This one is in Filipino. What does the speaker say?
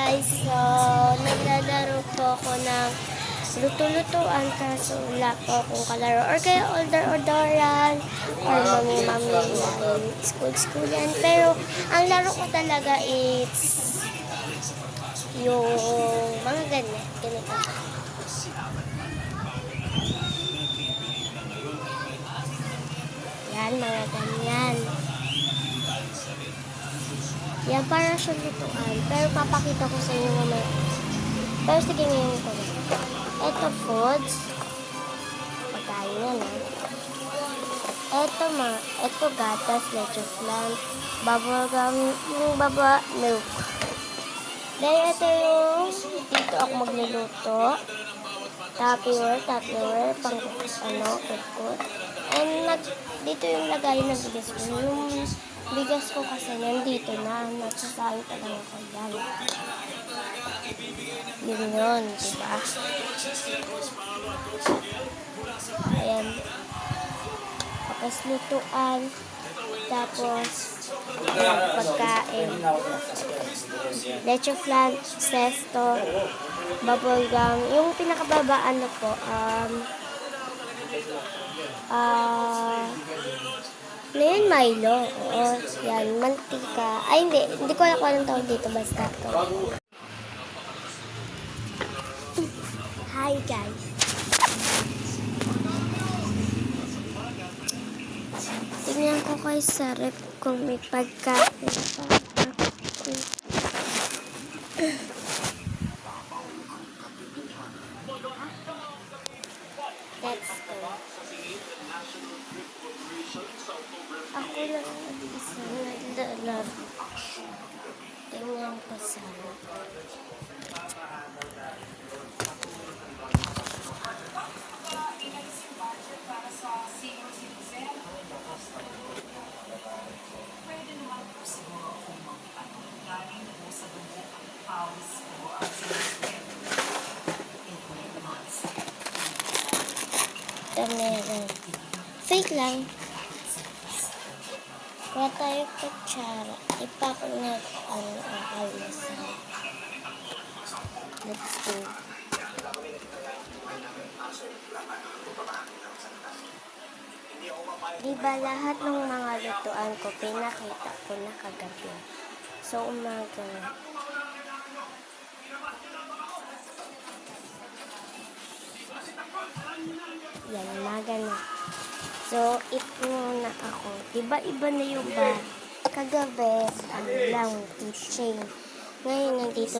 guys, so naglalaro po ako ng luto-lutuan kaso wala po akong kalaro or kaya order-orderan or mami-mami yan, school yan. Pero ang laro ko talaga is yung mga ganito. Yan, mga ganyan. Yan, para siya lutuan. Pero papakita ko sa inyo mamaya. Pero sige ngayon ko. Ito foods. Pagkain yan, ha. Ito gatas, leche flan, bubblegum, yung baba, milk. Then, ito yung dito ako magluluto. Tupperware, pang kukut. And dito yung lagay ng bigas ko. Yung bigas ko kasi nandito na. Nagsasahin pa lang ako yan. Yun, diba? Ayan. Tapos lutuan. Tapos pagkain. Leche flan, sesto, bubblegum. Yung pinakababa, ngayon Milo. Oo, yan, mantika. Ay, hindi ko alam kung anong tawag dito, basta ito. Hi, guys. Tingnan ko kayo sa rep kung may pagkain pa. Let's go. Ako lang isa naglalaro. Tingnan ko sa rep. Meron. Fake lang. Kuha tayo kutsara. Ipak na ang almasal. Let's go. Diba lahat ng mga lutuan ko pinakita ko na kagabi. So umaga na. Yan, umaga na. So, eat muna ako. Diba iba na yung ba? Kagabi, lang, teaching. Ngayon, nandito